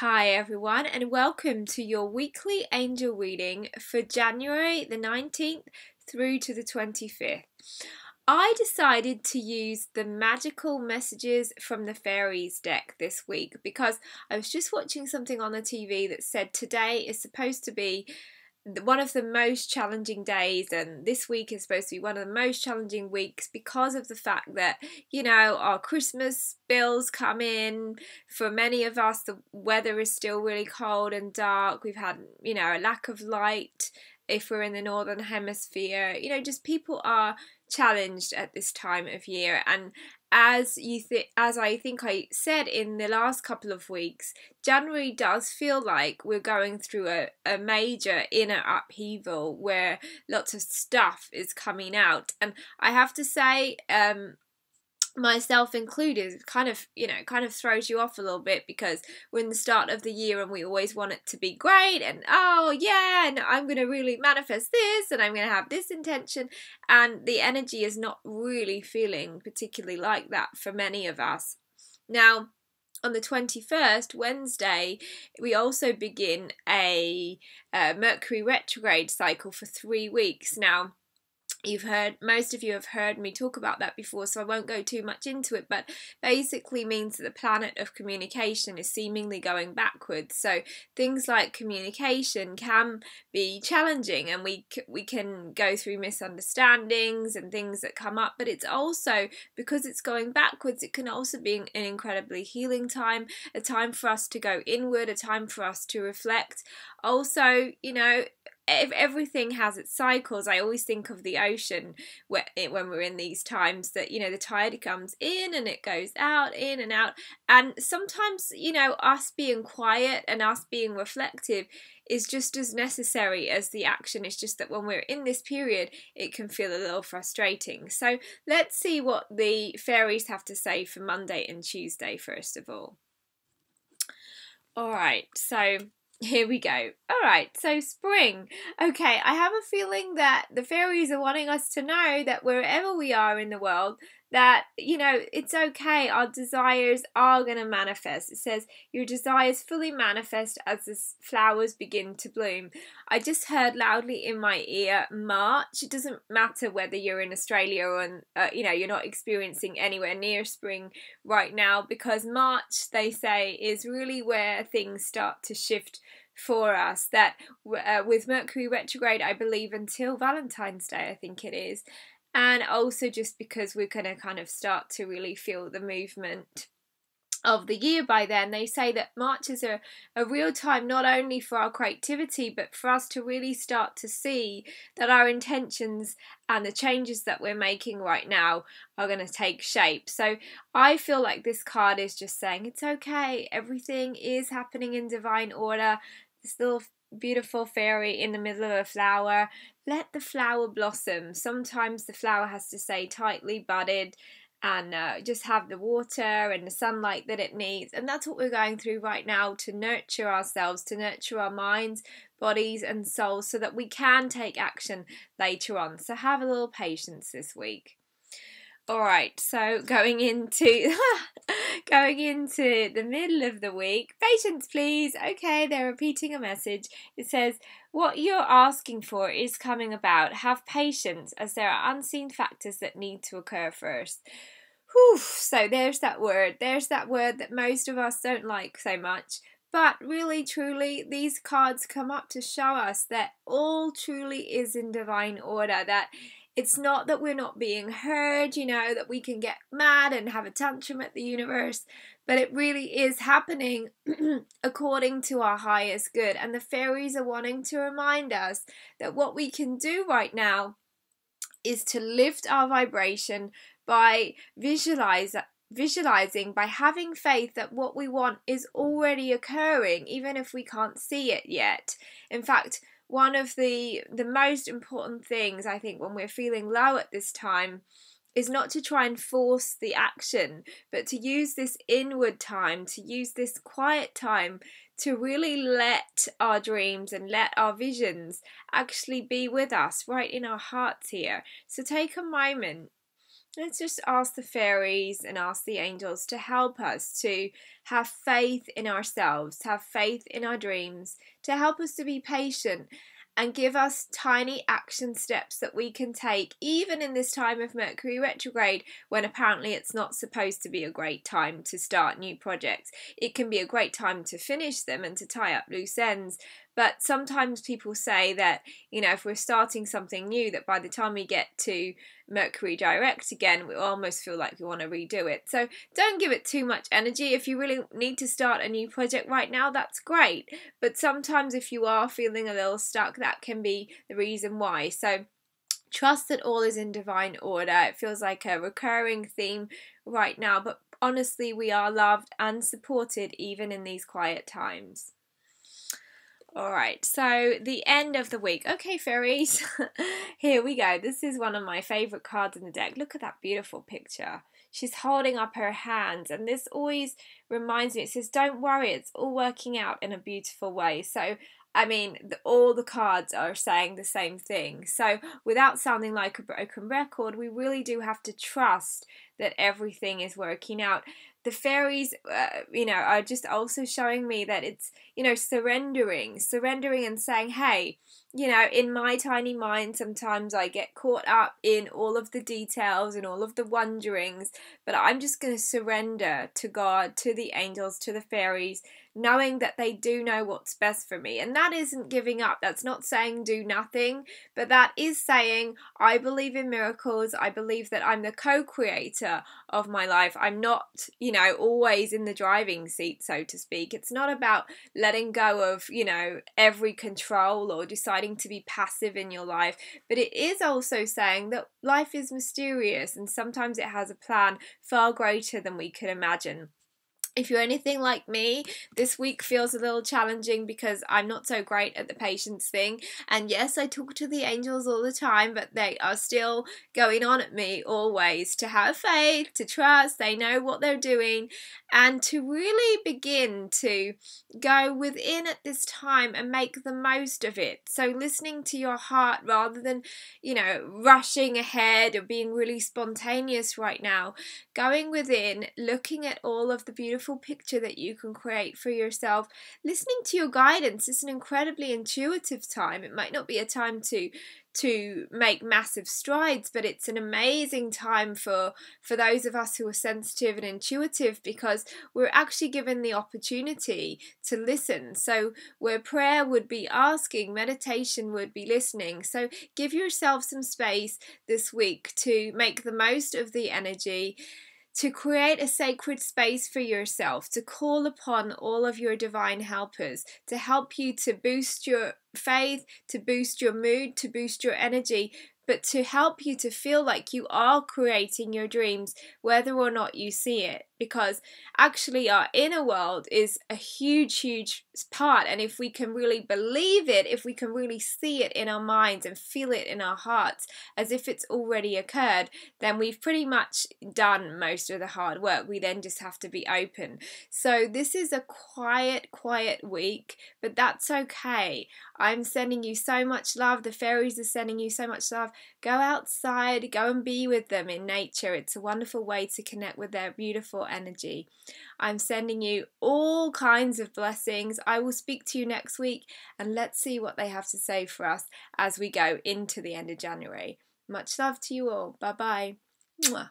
Hi everyone, and welcome to your weekly angel reading for January the 19th through to the 25th. I decided to use the magical messages from the fairies deck this week because I was just watching something on the TV that said today is supposed to be one of the most challenging days, and this week is supposed to be one of the most challenging weeks because of the fact that, our Christmas bills come in. For many of us, the weather is still really cold and dark. We've had, a lack of light if we're in the northern hemisphere. Just people are challenged at this time of year, and as I think I said in the last couple of weeks, January does feel like we're going through a major inner upheaval where lots of stuff is coming out. And I have to say, myself included, it kind of throws you off a little bit because we're in the start of the year and we always want it to be great and and I'm going to really manifest this and I'm going to have this intention, and the energy is not really feeling particularly like that for many of us. Now, on the 21st, Wednesday, we also begin a Mercury retrograde cycle for 3 weeks. Now, most of you have heard me talk about that before, so I won't go too much into it, but basically means that the planet of communication is seemingly going backwards. So things like communication can be challenging, and we can go through misunderstandings and things that come up, but it's also, because it's going backwards, it can also be an incredibly healing time, a time for us to go inward, a time for us to reflect. Also, if everything has its cycles, I always think of the ocean when we're in these times that, the tide comes in and it goes out, in and out. And sometimes, us being quiet and us being reflective is just as necessary as the action. It's just that when we're in this period, it can feel a little frustrating. So let's see what the fairies have to say for Monday and Tuesday, first of all. All right, so here we go. Alright, so spring. Okay, I have a feeling that the fairies are wanting us to know that wherever we are in the world, that, it's okay. Our desires are going to manifest. It says, your desires fully manifest as the flowers begin to bloom. I just heard loudly in my ear, March. It doesn't matter whether you're in Australia or, you're not experiencing anywhere near spring right now, because March, they say, is really where things start to shift for us. That with Mercury retrograde, I believe until Valentine's Day, I think it is. And also just because we're going to kind of start to really feel the movement of the year by then. They say that March is a real time not only for our creativity, but for us to really start to see that our intentions and the changes that we're making right now are going to take shape. So I feel like this card is just saying it's okay, everything is happening in divine order. This little beautiful fairy in the middle of a flower, let the flower blossom. Sometimes the flower has to stay tightly budded and just have the water and the sunlight that it needs, and that's what we're going through right now, to nurture ourselves, to nurture our minds, bodies and souls, so that we can take action later on. So have a little patience this week. Alright, so going into the middle of the week, patience please. Okay, they're repeating a message. It says, what you're asking for is coming about. Have patience, as there are unseen factors that need to occur first. Whew, so there's that word that most of us don't like so much. But really, truly, these cards come up to show us that all truly is in divine order, that it's not that we're not being heard, that we can get mad and have a tantrum at the universe, but it really is happening according to our highest good. And the fairies are wanting to remind us that what we can do right now is to lift our vibration by visualizing, by having faith that what we want is already occurring, even if we can't see it yet. In fact, one of the most important things, I think, when we're feeling low at this time is not to try and force the action, but to use this inward time, to use this quiet time to really let our dreams and let our visions actually be with us right in our hearts here. So take a moment Let's just ask the fairies and ask the angels to help us to have faith in ourselves, have faith in our dreams, to help us to be patient and give us tiny action steps that we can take even in this time of Mercury retrograde, when apparently it's not supposed to be a great time to start new projects. It can be a great time to finish them and to tie up loose ends. But sometimes people say that, if we're starting something new, that by the time we get to Mercury direct again, we almost feel like we want to redo it. So don't give it too much energy. If you really need to start a new project right now, that's great. But sometimes if you are feeling a little stuck, that can be the reason why. So trust that all is in divine order. It feels like a recurring theme right now, but honestly, we are loved and supported even in these quiet times. Alright, so the end of the week. Okay, fairies, here we go. This is one of my favourite cards in the deck. Look at that beautiful picture. She's holding up her hands, and this always reminds me, it says, don't worry, it's all working out in a beautiful way. So, all the cards are saying the same thing. So, without sounding like a broken record, we really do have to trust that everything is working out. The fairies, are just also showing me that it's, surrendering and saying, hey, in my tiny mind, sometimes I get caught up in all of the details and all of the wonderings, but I'm just going to surrender to God, to the angels, to the fairies, knowing that they do know what's best for me. And that isn't giving up. That's not saying do nothing, but that is saying I believe in miracles. I believe that I'm the co-creator of my life. I'm not, always in the driving seat, so to speak. It's not about letting go of, every control or deciding to be passive in your life, but it is also saying that life is mysterious and sometimes it has a plan far greater than we could imagine. If you're anything like me, this week feels a little challenging because I'm not so great at the patience thing. And yes, I talk to the angels all the time, but they are still going on at me always to have faith, to trust, they know what they're doing, and to really begin to go within at this time and make the most of it. So listening to your heart rather than, rushing ahead or being really spontaneous right now. Going within, looking at all of the beautiful picture that you can create for yourself, listening to your guidance. It's an incredibly intuitive time. It might not be a time to make massive strides, but it's an amazing time for those of us who are sensitive and intuitive, because we're actually given the opportunity to listen. So where prayer would be asking, meditation would be listening. So give yourself some space this week to make the most of the energy, to create a sacred space for yourself, to call upon all of your divine helpers to help you to boost your faith, to boost your mood, to boost your energy, but to help you to feel like you are creating your dreams, whether or not you see it. Because actually our inner world is a huge, huge part. And if we can really believe it, if we can really see it in our minds and feel it in our hearts as if it's already occurred, then we've pretty much done most of the hard work. We then just have to be open. So this is a quiet week, but that's okay. I'm sending you so much love. The fairies are sending you so much love. Go outside, go and be with them in nature. It's a wonderful way to connect with their beautiful energy. I'm sending you all kinds of blessings. I will speak to you next week, and let's see what they have to say for us as we go into the end of January. Much love to you all. Bye bye. Mwah.